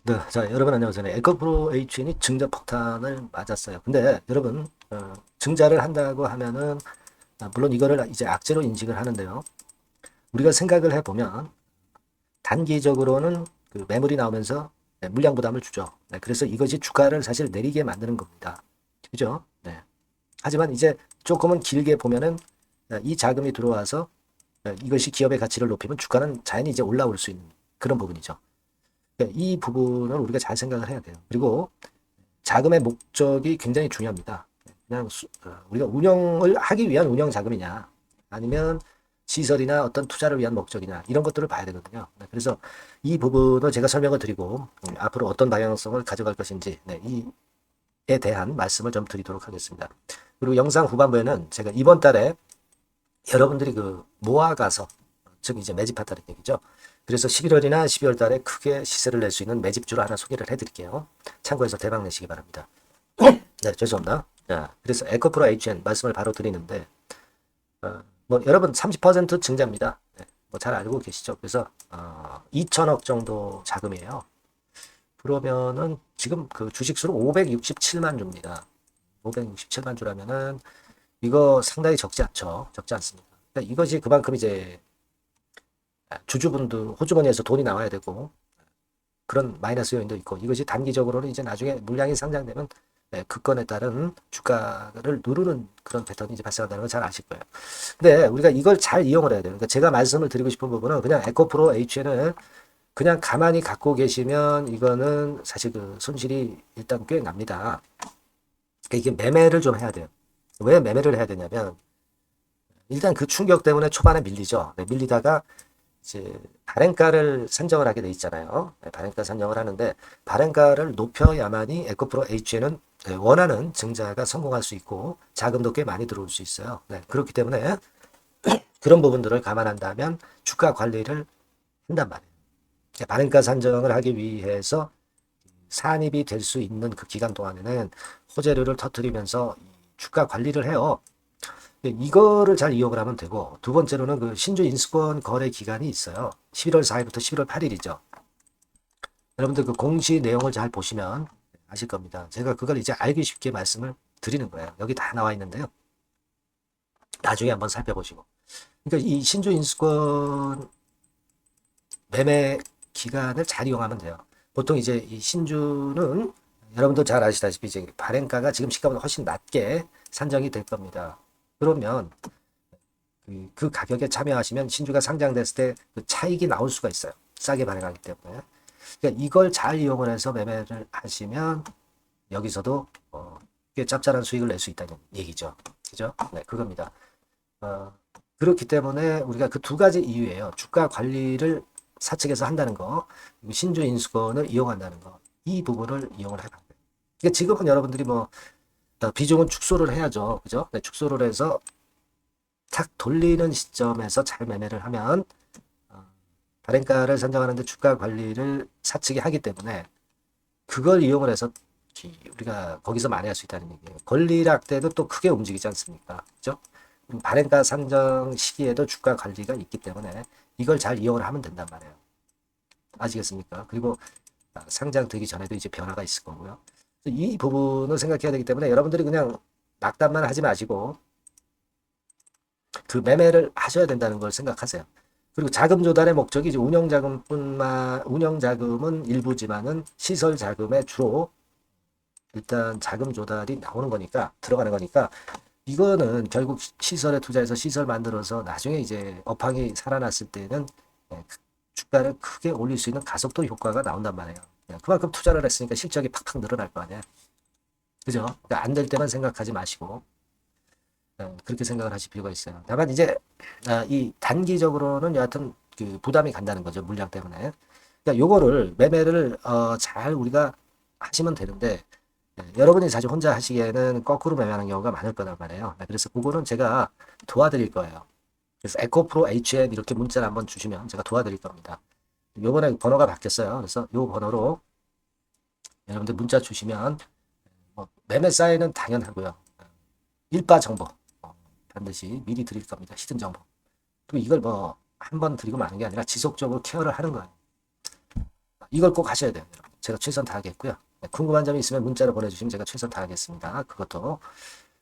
네, 자, 여러분 안녕하세요. 에코프로 HN이 증자 폭탄을 맞았어요. 근데 여러분, 증자를 한다고 하면은, 물론 이거를 이제 악재로 인식을 하는데요. 우리가 생각을 해보면, 단기적으로는 그 매물이 나오면서 네, 물량 부담을 주죠. 네, 그래서 이것이 주가를 사실 내리게 만드는 겁니다. 그죠? 네. 하지만 이제 조금은 길게 보면은, 이 자금이 들어와서 이것이 기업의 가치를 높이면 주가는 자연히 이제 올라올 수 있는 그런 부분이죠. 네, 이 부분을 우리가 잘 생각을 해야 돼요. 그리고 자금의 목적이 굉장히 중요합니다. 그냥 우리가 운영을 하기 위한 운영 자금이냐, 아니면 시설이나 어떤 투자를 위한 목적이냐, 이런 것들을 봐야 되거든요. 네, 그래서 이 부분을 제가 설명을 드리고 앞으로 어떤 방향성을 가져갈 것인지 네, 이에 대한 말씀을 좀 드리도록 하겠습니다. 그리고 영상 후반부에는 제가 이번 달에 여러분들이 그 모아가서, 즉 이제 매집한다는 얘기죠. 그래서 11월이나 12월 달에 크게 시세를 낼 수 있는 매집주를 하나 소개를 해드릴게요. 참고해서 대박 내시기 바랍니다. 네, 죄송합니다. 자, 그래서 에코프로 HN 말씀을 바로 드리는데, 뭐 여러분 30% 증자입니다. 네, 뭐잘 알고 계시죠? 그래서 2천억 정도 자금이에요. 그러면은 지금 그 주식수로 567만 주입니다. 567만 주라면은 이거 상당히 적지 않죠? 적지 않습니다. 그러니까 이것이 그만큼 이제 주주분들 호주머니에서 돈이 나와야 되고 그런 마이너스 요인도 있고, 이것이 단기적으로는 이제 나중에 물량이 상장되면 그 건에 따른 주가를 누르는 그런 패턴이 이제 발생한다는 걸 잘 아실 거예요. 근데 우리가 이걸 잘 이용을 해야 돼요. 그러니까 제가 말씀을 드리고 싶은 부분은, 그냥 에코프로 HN을 그냥 가만히 갖고 계시면 이거는 사실 그 손실이 일단 꽤 납니다. 그러니까 이게 매매를 좀 해야 돼요. 왜 매매를 해야 되냐면, 일단 그 충격 때문에 초반에 밀리죠. 네, 밀리다가 이제 발행가를 산정을 하게 돼 있잖아요. 네, 발행가 산정을 하는데, 발행가를 높여야만이 에코프로 H에는 원하는 증자가 성공할 수 있고 자금도 꽤 많이 들어올 수 있어요. 네, 그렇기 때문에 그런 부분들을 감안한다면 주가 관리를 한단 말이에요. 발행가 산정을 하기 위해서 산입이 될 수 있는 그 기간 동안에는 호재료를 터뜨리면서 주가 관리를 해요. 이거를 잘 이용을 하면 되고, 두 번째로는 그 신주 인수권 거래 기간이 있어요. 11월 4일부터 11월 8일이죠. 여러분들 그 공시 내용을 잘 보시면 아실 겁니다. 제가 그걸 이제 알기 쉽게 말씀을 드리는 거예요. 여기 다 나와 있는데요. 나중에 한번 살펴보시고. 그러니까 이 신주 인수권 매매 기간을 잘 이용하면 돼요. 보통 이제 이 신주는 여러분도 잘 아시다시피 이제 발행가가 지금 시가보다 훨씬 낮게 산정이 될 겁니다. 그러면 그 가격에 참여하시면 신주가 상장됐을 때 그 차익이 나올 수가 있어요. 싸게 발행하기 때문에. 그러니까 이걸 잘 이용을 해서 매매를 하시면 여기서도 꽤 짭짤한 수익을 낼 수 있다는 얘기죠. 그죠? 네, 그겁니다. 어, 그렇기 때문에 우리가 그 두 가지 이유예요. 주가 관리를 사측에서 한다는 거, 그리고 신주 인수권을 이용한다는 거. 이 부분을 이용을 해봐야 돼요. 그러니까 지금은 여러분들이 뭐 비중은 축소를 해야죠. 그죠? 네, 축소를 해서 탁 돌리는 시점에서 잘 매매를 하면 어, 발행가를 선정하는데 주가 관리를 사측이 하기 때문에 그걸 이용을 해서 우리가 거기서 만회할 수 있다는 얘기예요. 권리락 때도 또 크게 움직이지 않습니까? 그죠? 발행가 산정 시기에도 주가 관리가 있기 때문에 이걸 잘 이용을 하면 된단 말이에요. 아시겠습니까? 그리고 상장되기 전에도 이제 변화가 있을 거고요. 이 부분을 생각해야 되기 때문에 여러분들이 그냥 낙담만 하지 마시고 그 매매를 하셔야 된다는 걸 생각하세요. 그리고 자금 조달의 목적이 이제 운영 자금은 일부지만은 시설 자금에 주로 일단 자금 조달이 나오는 거니까, 들어가는 거니까, 이거는 결국 시설에 투자해서 시설 만들어서 나중에 이제 업황이 살아났을 때는 주가를 크게 올릴 수 있는 가속도 효과가 나온단 말이에요. 그만큼 투자를 했으니까 실적이 팍팍 늘어날 거 아니에요. 그죠? 그러니까 안 될 때만 생각하지 마시고 그렇게 생각을 하실 필요가 있어요. 다만 이제 이 단기적으로는 여하튼 그 부담이 간다는 거죠. 물량 때문에. 그러니까 요거를 매매를 잘 우리가 하시면 되는데, 여러분이 사실 혼자 하시기에는 거꾸로 매매하는 경우가 많을 거란 말이에요. 그래서 그거는 제가 도와드릴 거예요. 그래서 에코프로 HN 이렇게 문자를 한번 주시면 제가 도와드릴 겁니다. 요번에 번호가 바뀌었어요. 그래서 요 번호로 여러분들 문자 주시면 뭐 매매 사인은 당연하고요. 일바 정보 반드시 미리 드릴 겁니다. 히든 정보. 그리고 이걸 뭐 한 번 드리고 마는 게 아니라 지속적으로 케어를 하는 거예요. 이걸 꼭 하셔야 돼요. 제가 최선 다하겠고요. 네, 궁금한 점이 있으면 문자로 보내주시면 제가 최선 다하겠습니다. 그것도.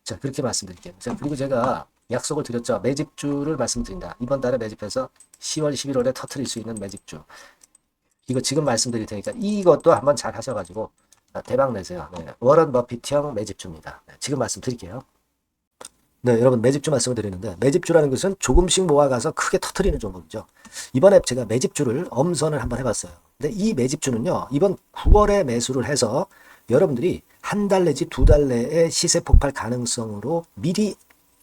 자, 그렇게 말씀드릴게요. 자, 그리고 제가 약속을 드렸죠. 매집주를 말씀드린다. 이번 달에 매집해서 10월, 11월에 터트릴 수 있는 매집주. 이거 지금 말씀드릴 테니까 이것도 한번 잘 하셔가지고 대박 내세요. 네, 워런 버핏형 매집주입니다. 네, 지금 말씀드릴게요. 네, 여러분 매집주 말씀을 드리는데 매집주라는 것은 조금씩 모아가서 크게 터트리는 종목이죠. 이번에 제가 매집주를 엄선을 한번 해봤어요. 근데 이 매집주는요, 이번 9월에 매수를 해서 여러분들이 한 달 내지 두 달 내에 시세 폭발 가능성으로 미리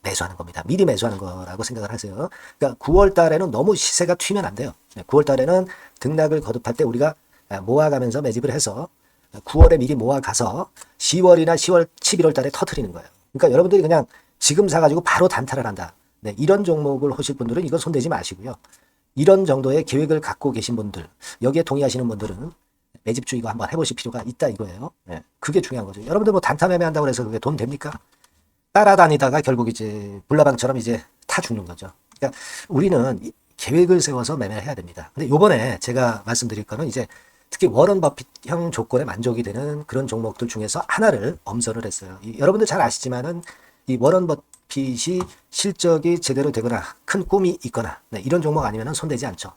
매수하는 겁니다. 미리 매수하는 거라고 생각을 하세요. 그러니까 9월 달에는 너무 시세가 튀면 안 돼요. 9월 달에는 등락을 거듭할 때 우리가 모아가면서 매집을 해서 9월에 미리 모아가서 10월이나 10월, 11월 달에 터트리는 거예요. 그러니까 여러분들이 그냥 지금 사가지고 바로 단타를 한다. 네, 이런 종목을 하실 분들은 이건 손대지 마시고요. 이런 정도의 계획을 갖고 계신 분들, 여기에 동의하시는 분들은 매집주 이거 한번 해보실 필요가 있다 이거예요. 네, 그게 중요한 거죠. 여러분들 뭐 단타 매매한다고 해서 그게 돈 됩니까? 따라다니다가 결국 이제 불나방처럼 이제 타 죽는 거죠. 그러니까 우리는 계획을 세워서 매매를 해야 됩니다. 근데 요번에 제가 말씀드릴 거는 이제 특히 워런 버핏형 조건에 만족이 되는 그런 종목들 중에서 하나를 엄선을 했어요. 여러분들 잘 아시지만은 이 워런 버핏이 실적이 제대로 되거나 큰 꿈이 있거나 네, 이런 종목 아니면 손대지 않죠.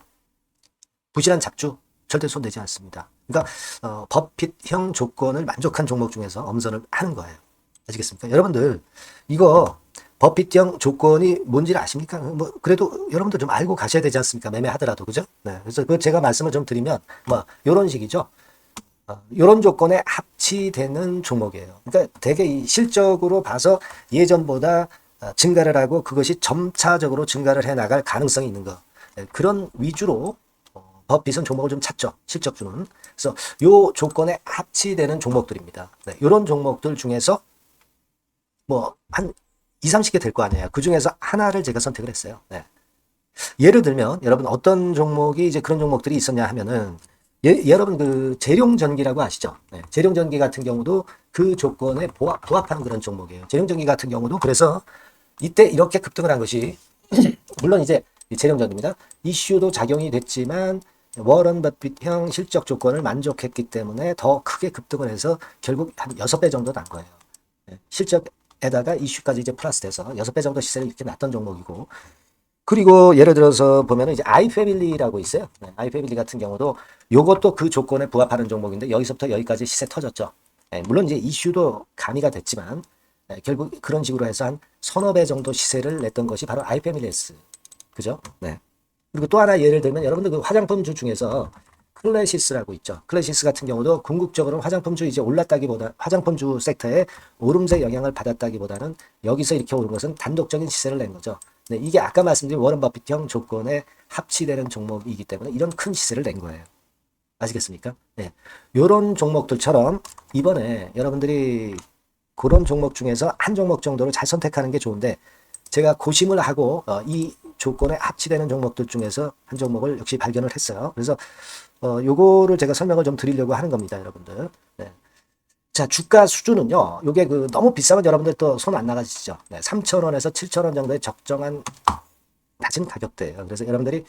부실한 잡주 절대 손대지 않습니다. 그러니까 버핏형 조건을 만족한 종목 중에서 엄선을 하는 거예요. 아시겠습니까? 여러분들 이거 버핏형 조건이 뭔지를 아십니까? 뭐 그래도 여러분들 좀 알고 가셔야 되지 않습니까? 매매하더라도 그죠? 네, 그래서 그 제가 말씀을 좀 드리면 뭐 이런 식이죠. 이런 조건에 합치되는 종목이에요. 그러니까 되게 이 실적으로 봐서 예전보다 증가를 하고 그것이 점차적으로 증가를 해 나갈 가능성이 있는 거. 네, 그런 위주로 버핏은 종목을 좀 찾죠. 실적주는. 그래서 요 조건에 합치되는 종목들입니다. 네, 이런 종목들 중에서 뭐 한 2, 30개 될 거 아니에요. 그 중에서 하나를 제가 선택을 했어요. 네. 예를 들면 여러분 어떤 종목이 이제 그런 종목들이 있었냐 하면은 여러분 그 재룡전기라고 아시죠? 네. 재룡전기 같은 경우도 그 조건에 부합하는 그런 종목이에요. 재룡전기 같은 경우도 그래서 이때 이렇게 급등을 한 것이 물론 이제 재룡전기입니다. 이슈도 작용이 됐지만 워런 버핏형 실적 조건을 만족했기 때문에 더 크게 급등을 해서 결국 한 6배 정도 난 거예요. 네. 실적에다가 이슈까지 이제 플러스돼서 6배 정도 시세를 이렇게 났던 종목이고 그리고 예를 들어서 보면은 이제 아이패밀리라고 있어요. 네, 아이패밀리 같은 경우도 요것도 그 조건에 부합하는 종목인데 여기서부터 여기까지 시세 터졌죠. 네, 물론 이제 이슈도 가미가 됐지만 네, 결국 그런 식으로 해서 한 서너 배 정도 시세를 냈던 것이 바로 아이패밀리스. 그죠? 네. 그리고 또 하나 예를 들면 여러분들 그 화장품주 중에서 클래시스라고 있죠. 클래시스 같은 경우도 궁극적으로 화장품주 이제 올랐다기보다 화장품주 섹터에 오름세 영향을 받았다기보다는 여기서 이렇게 오른 것은 단독적인 시세를 낸 거죠. 네, 이게 아까 말씀드린 워런 버핏형 조건에 합치되는 종목이기 때문에 이런 큰 시세를 낸 거예요. 아시겠습니까? 네. 요런 종목들처럼 이번에 여러분들이 그런 종목 중에서 한 종목 정도를 잘 선택하는 게 좋은데 제가 고심을 하고 이 조건에 합치되는 종목들 중에서 한 종목을 역시 발견을 했어요. 그래서 요거를 제가 설명을 좀 드리려고 하는 겁니다, 여러분들. 네. 자, 주가 수준은요. 요게 그 너무 비싸면 여러분들 또 손 안 나가시죠. 네, 3,000원에서 7,000원 정도의 적정한 낮은 가격대예요. 그래서 여러분들이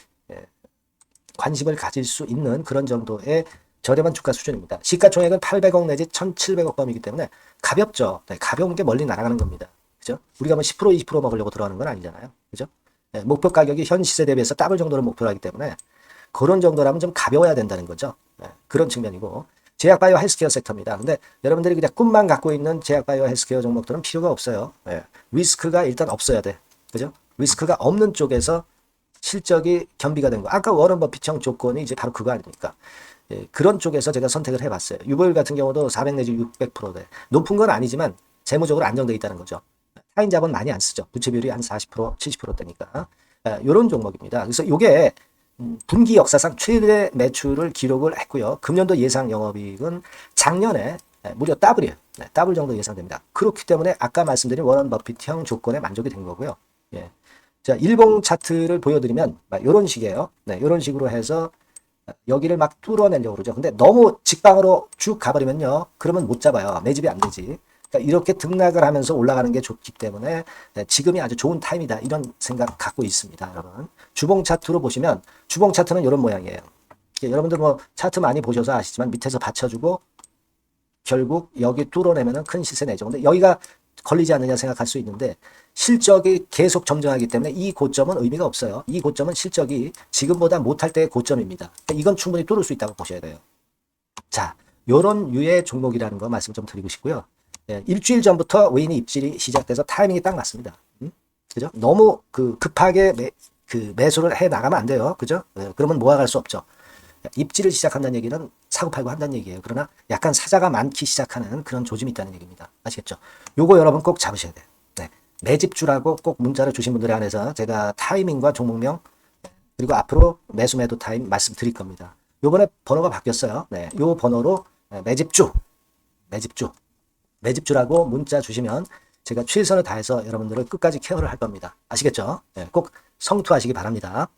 관심을 가질 수 있는 그런 정도의 저렴한 주가 수준입니다. 시가총액은 800억 내지 1,700억 범이기 때문에 가볍죠. 네, 가벼운 게 멀리 날아가는 겁니다. 그죠? 우리가 뭐 10% 20% 먹으려고 들어가는 건 아니잖아요. 그죠? 네, 목표 가격이 현 시세 대비해서 더블 정도를 목표로 하기 때문에 그런 정도라면 좀 가벼워야 된다는 거죠. 네, 그런 측면이고 제약바이오 헬스케어 섹터입니다. 근데 여러분들이 그냥 꿈만 갖고 있는 제약바이오 헬스케어 종목들은 필요가 없어요. 네, 리스크가 일단 없어야 돼. 그죠? 리스크가 없는 쪽에서 실적이 겸비가 된 거. 아까 워런 버핏형 조건이 이제 바로 그거 아닙니까? 예, 그런 쪽에서 제가 선택을 해봤어요. 유보율 같은 경우도 400 내지 600%대. 높은 건 아니지만 재무적으로 안정되어 있다는 거죠. 타인 자본 많이 안 쓰죠. 부채 비율이 한 40%, 70%대니까. 이런 종목입니다. 그래서 이게 분기 역사상 최대 매출을 기록을 했고요. 금년도 예상 영업이익은 작년에 무려 더블이에요. 네, 더블 정도 예상됩니다. 그렇기 때문에 아까 말씀드린 워런 버핏형 조건에 만족이 된 거고요. 예. 자, 일봉 차트를 보여드리면 이런 식이에요. 네, 이런 식으로 해서 여기를 막 뚫어내려고 그러죠. 근데 너무 직방으로 쭉 가버리면요. 그러면 못 잡아요. 매집이 안 되지. 그러니까 이렇게 등락을 하면서 올라가는 게 좋기 때문에 지금이 아주 좋은 타임이다. 이런 생각 갖고 있습니다. 여러분. 주봉 차트로 보시면 주봉 차트는 이런 모양이에요. 여러분들 뭐 차트 많이 보셔서 아시지만 밑에서 받쳐주고 결국 여기 뚫어내면은 큰 시세 내죠. 근데 여기가 걸리지 않느냐 생각할 수 있는데 실적이 계속 정정하기 때문에 이 고점은 의미가 없어요. 이 고점은 실적이 지금보다 못할 때의 고점입니다. 이건 충분히 뚫을 수 있다고 보셔야 돼요. 자, 요런 유의 종목이라는 거 말씀 좀 드리고 싶고요. 예, 일주일 전부터 외인이 입질이 시작돼서 타이밍이 딱 맞습니다. 그죠? 너무 급하게 매수를 해 나가면 안 돼요. 그죠? 예, 그러면 모아갈 수 없죠. 입질을 시작한다는 얘기는 사고팔고 한다는 얘기예요. 그러나 약간 사자가 많기 시작하는 그런 조짐이 있다는 얘기입니다. 아시겠죠? 요거 여러분 꼭 잡으셔야 돼요. 네. 매집주라고 꼭 문자를 주신 분들에 한해서 제가 타이밍과 종목명 그리고 앞으로 매수 매도 타임 말씀드릴 겁니다. 요번에 번호가 바뀌었어요. 네. 요 번호로 매집주라고 문자 주시면 제가 최선을 다해서 여러분들을 끝까지 케어를 할 겁니다. 아시겠죠? 네. 꼭 성투하시기 바랍니다.